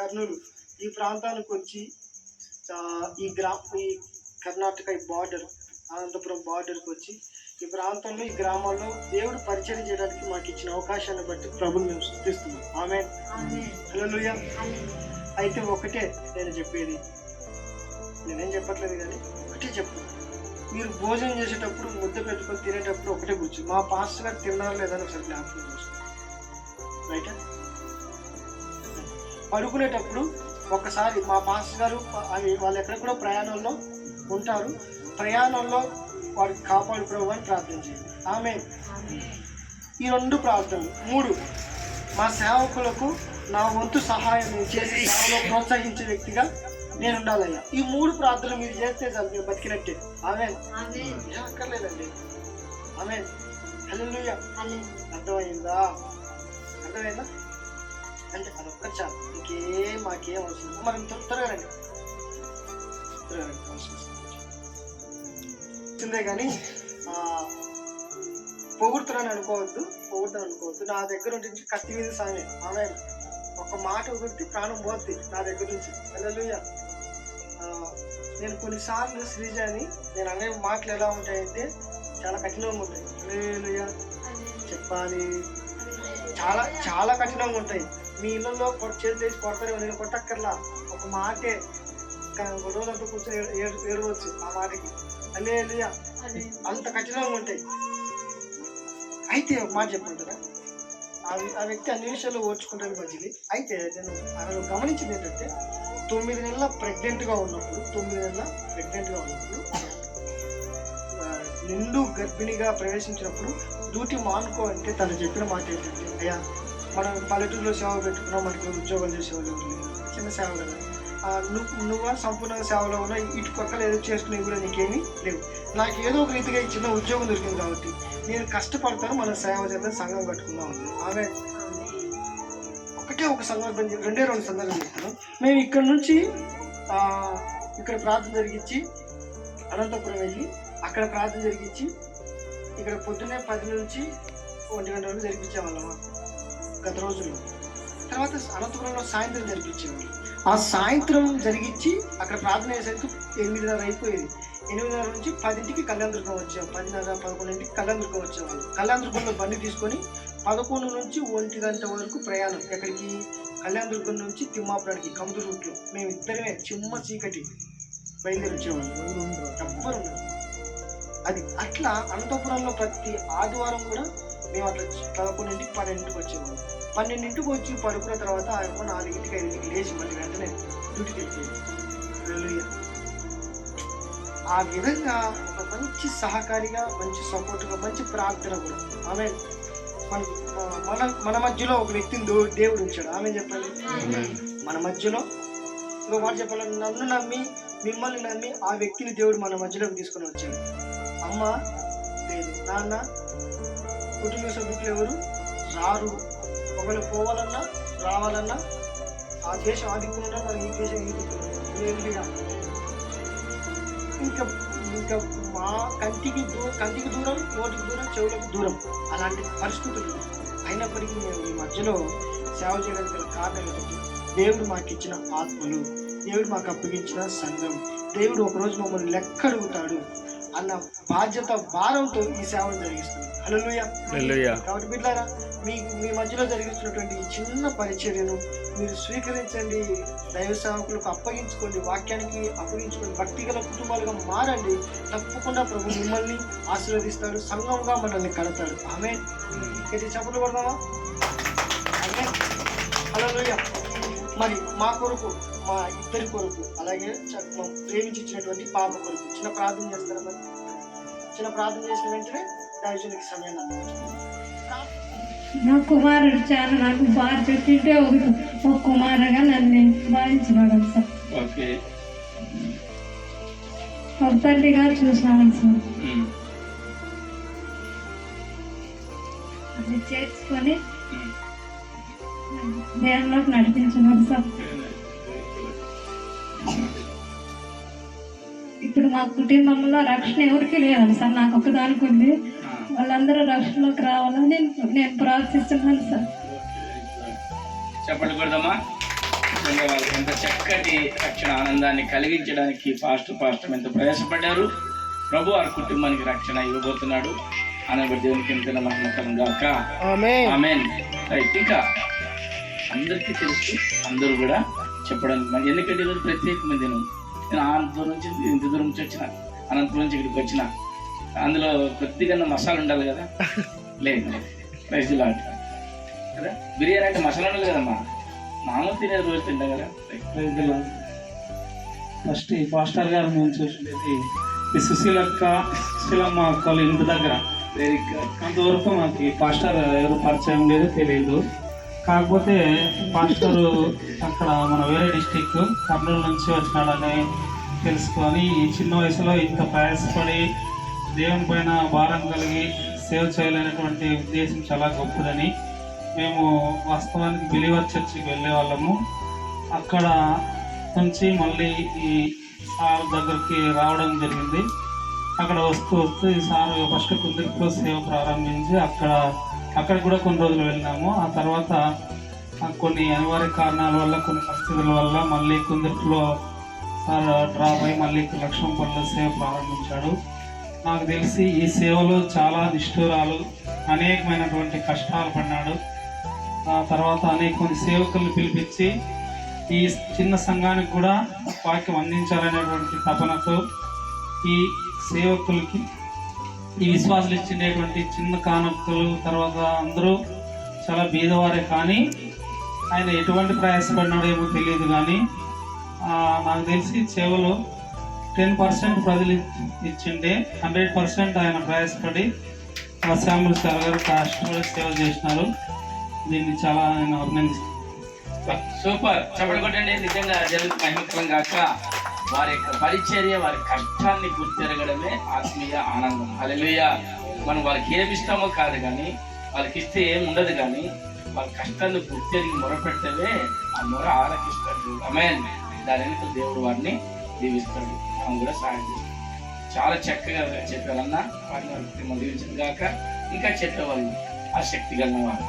కర్నూలు ఈ ప్రాంతానికి వచ్చి ఈ కర్ణాటక ఈ బార్డర్, అనంతపురం బార్డర్కి వచ్చి ఈ ప్రాంతంలో ఈ గ్రామాల్లో దేవుడు పరిచయం చేయడానికి మాకు ఇచ్చిన అవకాశాన్ని బట్టి ప్రభుని మేము స్తుతిస్తున్నాం. ఆమేన్. హల్లెలూయా. అయితే ఒకటే నేను చెప్పేది, నేనేం చెప్పట్లేదు కానీ ఒకటే చెప్తాను. మీరు భోజనం చేసేటప్పుడు ముద్ద పెట్టుకొని తినేటప్పుడు ఒకటే కూర్చు. మా పాస్టర్ గారు తిన్నారా లేదని ఒకసారి జ్ఞాపకం చేసుకోండి. రైట్. పడుకునేటప్పుడు ఒకసారి మా పాస్టర్ గారు వాళ్ళు ఎక్కడెక్కడో ప్రయాణంలో ఉంటారు, ప్రయాణంలో వారికి కాపాడు ప్రభు అని ప్రార్థన చేయండి. ఆమేన్. ఈ 2 ప్రార్థనలు. 3, మా సేవకులకు నా వంతు సహాయం నేను చేసి సేవలో ప్రోత్సహించే వ్యక్తిగా నేను ఉండాలయ్యా. ఈ 3 ప్రార్థనలు మీరు చేస్తే చాలు, మీరు బతికినట్టే. ఆమేన్. అక్కర్లేదండి. ఆమేన్. హల్లెలూయా. అర్థమైందా? అంటే అదొక్కటి చాలు, మాకేం అవసరం. మరి త్వరగా రండి. వచ్చిందే కానీ పొగుడుతాను అనుకోవద్దు. నా దగ్గర నుంచి కత్తి మీద సామే. ఆమె ఒక మాట వదిలితే ప్రాణం పోద్ది నా దగ్గర నుంచి. హల్లెలూయా. నేను కొన్నిసార్లు శ్రీజాని నేను అనే మాటలు ఎలా ఉంటాయంటే చాలా కఠినంగా ఉంటాయి. హల్లెలూయా చెప్పాలి, చాలా చాలా కఠినంగా ఉంటాయి. మీ ఇళ్ళల్లో చేతి వేసి కొడతారేమో, నేను కొట్టక్కర్లా. ఒక మాటే రోజంతా కూర్చొని ఏడవచ్చు ఆ మాటకి. హల్లెలూయా. అంత కఠినంగా ఉంటాయి. అయితే ఒక మాట చెప్పమంటారా, ఆ వ్యక్తి అన్ని విషయాల్లో ఓర్చుకుంటాను మంచిది. అయితే నేను అలా గమనించింది ఏంటంటే 9 నెలల ప్రెగ్నెంట్గా ఉన్నప్పుడు నిండు గర్భిణిగా ప్రవేశించినప్పుడు డ్యూటీ మానుకో అంటే తను చెప్పిన మాట ఏంటంటే, అయ్యా మనం పల్లెటూరులో సేవ పెట్టుకున్నాం, మనకి ఉద్యోగాలు చేసేవాళ్ళు చిన్న సేవ కదా, నువ్వు సంపూర్ణ సేవలో ఉన్న ఇటు పక్కన ఏదో చేసుకునేవి కూడా నీకేమీ లేవు. నాకు ఏదో ఒక రీతిగా ఈ చిన్న ఉద్యోగం దొరికింది కాబట్టి నేను కష్టపడతాను, మనం సేవ చేద్దాం, సంఘం కట్టుకుందాం. ఆమె ఒకటే ఒక సందర్భం, 2 సందర్భం చెప్తాను. మేము ఇక్కడ నుంచి ఇక్కడ ప్రార్థన జరిగించి అనంతపురం వెళ్ళి అక్కడ ప్రార్థన జరిగించి ఇక్కడ పొద్దున్నే 10 నుంచి 1 గంట వరకు జరిపించేవాళ్ళమా గత రోజుల్లో. తర్వాత అనంతపురంలో సాయంత్రం జరిపించేవాళ్ళు. ఆ సాయంత్రం జరిగించి అక్కడ ప్రార్థన చేసేందుకు 8:30 అయిపోయేది. 8:30 నుంచి 10ంటికి కళ్యాణదుర్గం వచ్చాము. 10:30, 11ంటికి కళ్యాణదుర్గం వచ్చేవాళ్ళు. కళ్యాణదుర్గంలో బండి తీసుకొని 11 నుంచి 1 గంట వరకు ప్రయాణం. ఎక్కడికి? కళ్యాణదుర్గం నుంచి తిమ్మాపురానికి కముదు రూట్లో మేము ఇద్దరమే చిమ్మ చీకటి బయలుదేరి వచ్చేవాళ్ళు. ఎవ్వరు ఉన్నారు. అది అట్లా అనంతపురంలో ప్రతి ఆదివారం కూడా మేము అట్లా 11ంటికి 12ంటికి వచ్చేవాళ్ళం. 12ంటికి వచ్చి పడుకున్న తర్వాత ఆ యొక్క 4ంటికి 5ంటికి లేచి మళ్ళీ వెంటనే డ్యూటీకి వెళ్ళిపోయింది. ఆ విధంగా ఒక మంచి సహకారిగా, మంచి సపోర్ట్గా, మంచి ప్రార్థన కూడా. ఆమె మన మధ్యలో ఒక వ్యక్తిని దేవుడు ఉంచాడు. ఆమె చెప్పండి, మన మధ్యలో ఇంకో మాట చెప్పాలి, నన్ను నమ్మి మిమ్మల్ని నమ్మి ఆ వ్యక్తిని దేవుడు మన మధ్యలోకి తీసుకొని వచ్చాడు. అమ్మ లేదు, నాన్న, కుటుంబ సభ్యులు ఎవరు రారు. ఒకవేళ పోవాలన్నా రావాలన్నా ఆ దేశం ఆదుకున్నా మనం ఈ దేశం ఈదుకున్నాం. ఇంకా మా కంటికి దూరం, నోటికి దూరం, చెవులకు దూరం అలాంటి పరిస్థితులు అయినప్పటికీ మేము ఈ మధ్యలో సేవ చేయడానికి గల కారణం ఏంటంటే దేవుడు మాకు ఇచ్చిన ఆత్మలు, దేవుడు మాకు అప్పగించిన సంఘం, దేవుడు ఒకరోజు మమ్మల్ని లెక్క అడుగుతాడు అన్న బాధ్యత భారంతో ఈ సేవను జరిగిస్తున్నాం. హల్లెలూయా. కాబట్టి బిడ్డలారా, మీ మధ్యలో జరిగిస్తున్నటువంటి ఈ చిన్న పరిచర్యను మీరు స్వీకరించండి, దైవ సేవకులకు అప్పగించుకోండి, వాక్యానికి అప్పగించుకోండి, భక్తిగల కుటుంబాలుగా మారండి. తప్పకుండా ప్రభు మిమ్మల్ని ఆశీర్వదిస్తాడు, సంఘంగా మనల్ని కడతాడు. ఆమేన్. ఇది చప్పట్లు కొడదామా? ఆమేన్. హల్లెలూయా. మరి మా కొరకు, మా ఇద్దరి కొరకు, అలాగే ప్రేమించినటువంటి పాప కొరకు చిన్న ప్రార్థన చేస్తారా? మరి చిన్న ప్రార్థన చేసిన వెంటనే దైవజనునికి సమయం నా కుమారుడు చాలా నాకు బాగా పెట్టింటే ఒక కుమారుగా నన్ను భావించినాడు సార్. ఒక తల్లిగా చూసినాను సార్. అది చేసుకొని దేవుళ్ళకి నడిపించినాడు సార్. ఇప్పుడు మా కుటుంబంలో రక్షణ ఎవరికి లేదు సార్, నాకు ఒకదానికి ఉంది. వాళ్ళందరూ రక్షణలోకి రావాలని నేను ప్రార్థిస్తున్నాను సార్. చెప్పండి. నిజంగా వాళ్ళకి ఎంత చక్కటి రక్షణ ఆనందాన్ని కలిగించడానికి పాస్టర్ ఎంత ప్రయాసపడ్డారు. ప్రభు వారి కుటుంబానికి రక్షణ ఇవ్వబోతున్నాడు. అనబడి దేవునికి ఎంత మహిమకరం గాక. ఆమేన్. రైట్. ఇంకా అందరికీ తెలుసు, అందరూ కూడా చెప్పడానికి మరి ఎందుకంటే ఈరోజు ప్రత్యేకమైన దినం. నేను అనంతపురం నుంచి ఇంత దూరం నుంచి వచ్చిన, అనంతపురం నుంచి ఇక్కడికి వచ్చిన. అందులో కొద్దిగా మసాలా ఉండాలి కదా. లేదు ప్రైజ్ లాట్ కదా. బిర్యానీ అంటే మసాలా ఉండాలి కదమ్మా. మామూలు తినే రోజు తింటాం కదా. ఫస్ట్ ఈ పాస్టర్ గారు మేము చూసిండేది ఈ సుశీలమ్మ వాళ్ళ ఇంటి దగ్గర. Very good. అంతవరకు మాకు ఈ పాస్టర్ ఎవరు పరిచయం లేదు, తెలియదు. కాకపోతే పాస్టర్ అక్కడ మన వేరే డిస్టిక్ కర్నూలు నుంచి వచ్చినాడని తెలుసుకొని ఈ చిన్న వయసులో ఇంత ప్రయాసపడి దేవుని పైన భారం కలిగి సేవ చేయలేనటువంటి ఉద్దేశం చాలా గొప్పదని మేము వాస్తవానికి బిలీవర్ చర్చికి వెళ్ళే వాళ్ళము. అక్కడ నుంచి మళ్ళీ ఈ సార్ దగ్గరికి రావడం జరిగింది. అక్కడ వస్తూ ఈ సార్ ఫస్ట్ కుదిరిలో సేవ ప్రారంభించి అక్కడ కూడా కొన్ని రోజులు వెళ్ళినాము. ఆ తర్వాత కొన్ని అనివార్య కారణాల వల్ల, కొన్ని పరిస్థితుల వల్ల మళ్ళీ కుదిరిలో సార్ డ్రాప్ అయి మళ్ళీ లక్ష్మంపల్లిలో సేవ ప్రారంభించాడు. నాకు తెలిసి ఈ సేవలో చాలా నిష్ఠూరాలు, అనేకమైనటువంటి కష్టాలు పడినాడు. ఆ తర్వాత అనేక మంది సేవకులను పిలిపించి ఈ చిన్న సంఘానికి కూడా వాక్యం అందించాలనేటువంటి తపనతో ఈ సేవకులకి ఈ విశ్వాసాలు ఇచ్చిండేటువంటి చిన్న కానుకలు, తర్వాత అందరూ చాలా బీదవారే. కానీ ఆయన ఎటువంటి ప్రయాసపడినాడో ఏమో తెలియదు. కానీ నాకు తెలిసి సేవలో 10% ప్రజలు ఇచ్చిండే 100% ఆయన ప్రయాసపడి శామ్యుల్ సార్ గారు కష్టపడి సేవ చేసినారు. దీన్ని చాలా ఆయన అభినందిస్తున్నాను. సూపర్. చెప్పండి కొట్టండి. నిజంగా జరుగుతు మహిమకరం కాక వారి యొక్క పరిచర్య, వారి కష్టాన్ని గుర్తిరగడమే ఆత్మీయ ఆనందం. హల్లెలూయా. మనం వాళ్ళకి ఏమి ఇష్టమో కాదు, కానీ వాళ్ళకి ఇస్తే ఏమి ఉండదు, కానీ వాళ్ళ కష్టాన్ని గుర్తిరిగి మొరపెడితే ఆ మొర ఆలకిస్తాడు. ఆమేన్. దాని వెనుక దేవుడు వారిని దీవిస్తాడు. మనం కూడా సహాయం చేస్తాం. చాలా చక్కగా చెప్పారన్నా. వారిని దీవించింది కాక ఇంకా చెప్పేవాళ్ళు ఆసక్తి కలిగిన వాళ్ళు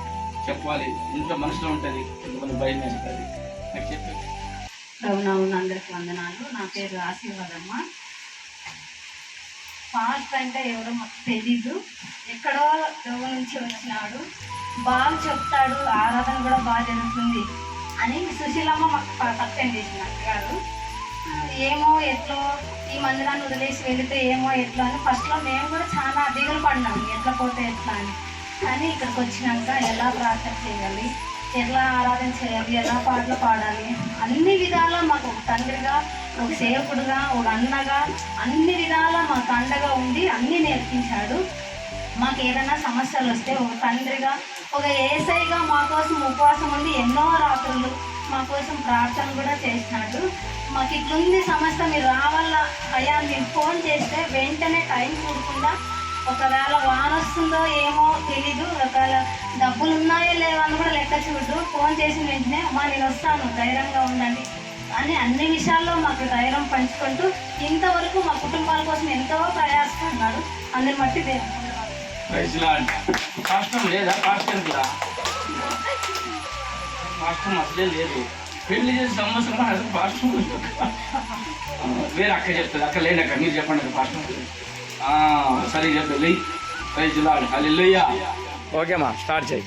చెప్పాలి. ఇంట్లో మనసులో ఉంటుంది, కొంతమంది భయం వేస్తుంది. నాకు చెప్పి అవునవును. అందరికి వందనాలు. నా పేరు ఆశీర్వాదమ్మ. పాస్టర్ అంటే ఎవరో మాకు తెలీదు. ఎక్కడో దూరం నుంచి వచ్చినాడు, బాగా చెప్తాడు, ఆరాధన కూడా బాగా జరుగుతుంది అని సుశీలమ్మ మాకు పరిచయం చేసిన గారు. ఏమో ఎట్లో ఈ మందిరాన్ని వదిలేసి వెళితే ఏమో ఎట్లా అని ఫస్ట్లో మేము కూడా చాలా దిగులు పడినాము, ఎట్లా పోతే ఎట్లా అని. కానీ ఇక్కడికి వచ్చినాక ఎలా ప్రార్థన చేయాలి, ఎలా ఆరాధన చేయాలి, ఎలా పాటలు పాడాలి, అన్ని విధాలా మాకు ఒక తండ్రిగా, ఒక సేవకుడుగా, ఒక అన్నగా, అన్ని విధాలా మాకు అండగా ఉండి అన్నీ నేర్పించాడు. మాకు ఏదైనా సమస్యలు వస్తే ఒక తండ్రిగా, ఒక ఏసైగా మా కోసం ఉపవాసం ఉండి ఎన్నో రాత్రులు మా కోసం ప్రార్థన కూడా చేసినాడు. మాకు ఇట్లుంది సమస్య, మీరు రావాలా అయ్యా, మీరు ఫోన్ చేస్తే వెంటనే టైం కూడకుండా, ఒకవేళ వాన వస్తుందో ఏమో తెలీదు, ఒకవేళ డబ్బులు ఉన్నాయో లేవో అని కూడా లెక్క చూడు, ఫోన్ చేసిన వెంటనే అమ్మా నేను వస్తాను, ధైర్యంగా ఉండండి అని అన్ని విషయాల్లో మాకు ధైర్యం పంచుకుంటూ ఇంతవరకు మా కుటుంబాల కోసం ఎంతో ప్రయాసపడ్డాడు. అందరి మట్టి పాస్టర్ లేదా? పాస్టర్ కూడా పాస్టర్ అసలే లేదు. పెళ్లి చేసే సంవత్సరం అసలు పాస్టర్ వేరే అక్క చెప్తుంది. అక్క లేదు అక్క, మీరు చెప్పండి పాస్టర్. సరే చెప్పండి. Praise lord. హల్లెలూయా. ఓకేమా, స్టార్ట్ చేయి.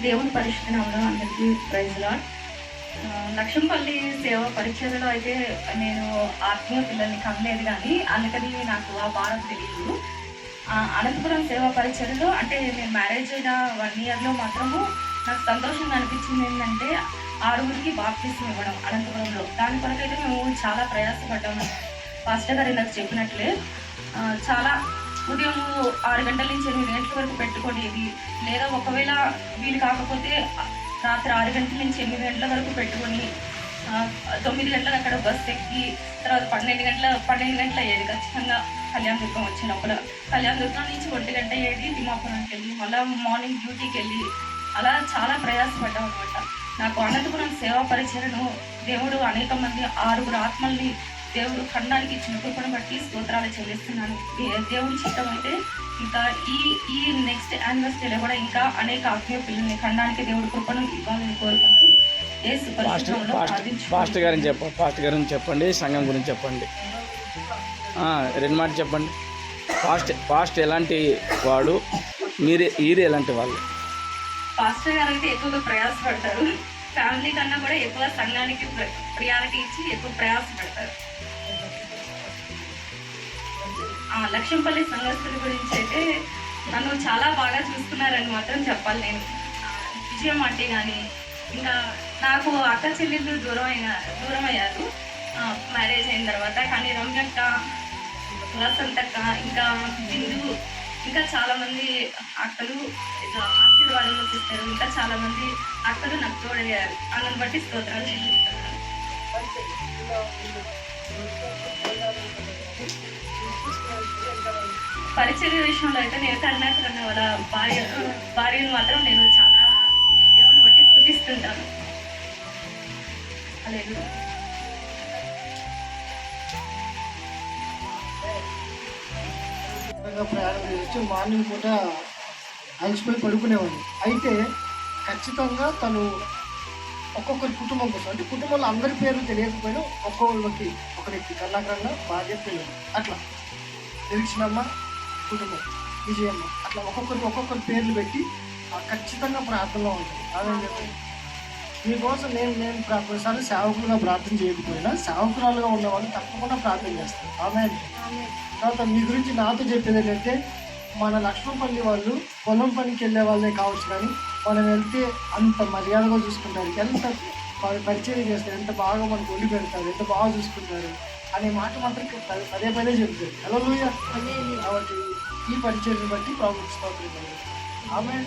దేవుని పరిశుద్ధ నామములో అందరికీ ప్రైజ్ లార్డ్. లక్ష్మంపల్లి సేవ పరిచర్యలో అయితే నేను ఆత్మీయ పిల్లల్ని కనలేదు, కానీ అందుకని నాకు ఆ భారం తెలియదు. అనంతపురం సేవ పరిచర్యలో అంటే నేను మ్యారేజ్ అయిన 1 yearలో మాత్రము నాకు సంతోషంగా అనిపించింది ఏంటంటే 6 బాప్టిజం ఇవ్వడం అనంతపురంలో. దాని కొరకైతే మేము చాలా ప్రయాసపడ్డాము. పాస్టర్ గారు నాకు చెప్పినట్లే చాలా ఉదయం 6 గంటల నుంచి 8 గంటల వరకు పెట్టుకునేది, లేదా ఒకవేళ వీలు కాకపోతే రాత్రి 6 గంటల నుంచి 8 గంటల వరకు పెట్టుకొని 9 గంటలకు అక్కడ బస్సు ఎక్కి తర్వాత 12 గంటల అయ్యేది ఖచ్చితంగా కళ్యాణదుర్గం వచ్చినప్పుడు. కళ్యాణదుర్గం నుంచి 1 గంట అయ్యేది, తిమ్మాపురంకి వెళ్ళి మళ్ళీ మార్నింగ్ డ్యూటీకి వెళ్ళి అలా చాలా ప్రయాసపడ్డాం అనమాట. నాకు అనంతపురం సేవా పరిచయను దేవుడు అనేక మంది 6 ఆత్మల్ని దేవుడు ఖండానికి ఇచ్చిన కృపను బట్టి స్తోత్రాలు చెల్లిస్తున్నాను. దేవుడి చిత్తం అయితే ఇంకా ఈ నెక్స్ట్ యానివర్సరీలో కూడా ఇంకా అనేక ఆత్మీయ పిల్లల్ని ఖండానికి దేవుడు కృపను ఇవ్వాలని కోరుకుంటూ యేసు పరిశుద్ధంలో ప్రార్థించుకుంటున్నాను. పాస్టర్ గారిని చెప్పండి, సంఘం గురించి చెప్పండి. 2 మాటలు చెప్పండి. పాస్ట్ ఎలాంటి వాడు, ఈరు ఎలాంటి వాళ్ళు? పాస్టర్ గారు అయితే ఎక్కువగా ప్రయాసపడతారు. ఫ్యామిలీ కన్నా కూడా ఎక్కువ సంఘానికి ప్రియారిటీ ఇచ్చి ఎక్కువ ప్రయాసపడతారు. లక్ష్యంపల్లి సంఘస్థుల గురించి అయితే నన్ను చాలా బాగా చూసుకున్నారని మాత్రం చెప్పాలి. నేను విజయం అంటే కానీ, ఇంకా నాకు అక్క చెల్లెళ్ళు దూరం అయ్యారు మ్యారేజ్ అయిన తర్వాత. కానీ రమ్యక్క, వసంతక్క, ఇంకా బిందు, ఇంకా చాలామంది అక్కలు, ఆశీర్వాదంలో సిస్టర్, ఇంకా చాలామంది అక్కలు నాకు తోడయ్యారు. అందుని బట్టి స్తోత్రాలు చెల్లిస్తున్నాను. పరిచర్య విషయంలో అయితే నేను కన్నాకరన్న వాళ్ళ భార్యను మాత్రం నేను చాలా దేవుని బట్టి స్తుతిస్తుంటాను. హల్లెలూయా. ప్రయాణం చేయొచ్చు. మార్నింగ్ పూట అలసిపోయి పడుకునేవాడిని. అయితే ఖచ్చితంగా తను ఒక్కొక్కరి కుటుంబం కోసం, అంటే కుటుంబంలో అందరి పేర్లు తెలియకపోయినా ఒక్కొక్కరికి ఒకరికి కర్ణాకరణ, భార్య, పిల్లలు, అట్లా నిరీక్షణమ్మ కుటుంబం, విజయమ్మ, అట్లా ఒక్కొక్కరి పేర్లు పెట్టి ఖచ్చితంగా ప్రార్థనలో ఉంటుంది. ఆమె చెప్పండి, మీకోసం నేను ప్రతిసారి సేవకులుగా ప్రార్థన చేయకపోయినా సేవకురాలుగా ఉన్నవాళ్ళు తప్పకుండా ప్రార్థన చేస్తారు. ఆమె తర్వాత మీ గురించి నాతో చెప్పేది ఏంటంటే, మన లక్ష్మణపల్లి వాళ్ళు పొలం పనికి వెళ్ళే వాళ్ళే కావచ్చు, కానీ మనం వెళ్తే అంత మర్యాదగా చూసుకుంటారు, ఎంత పరిచయం చేస్తారు, ఎంత బాగా మనకు వండి పెడతారు, ఎంత బాగా చూసుకుంటారు అనే మాట మాత్రం పదే చెప్తారు. హల్లెలూయా. కాబట్టి ఈ పరిచయం బట్టి ప్రభుత్వ స్తోత్రం. ఆమేన్.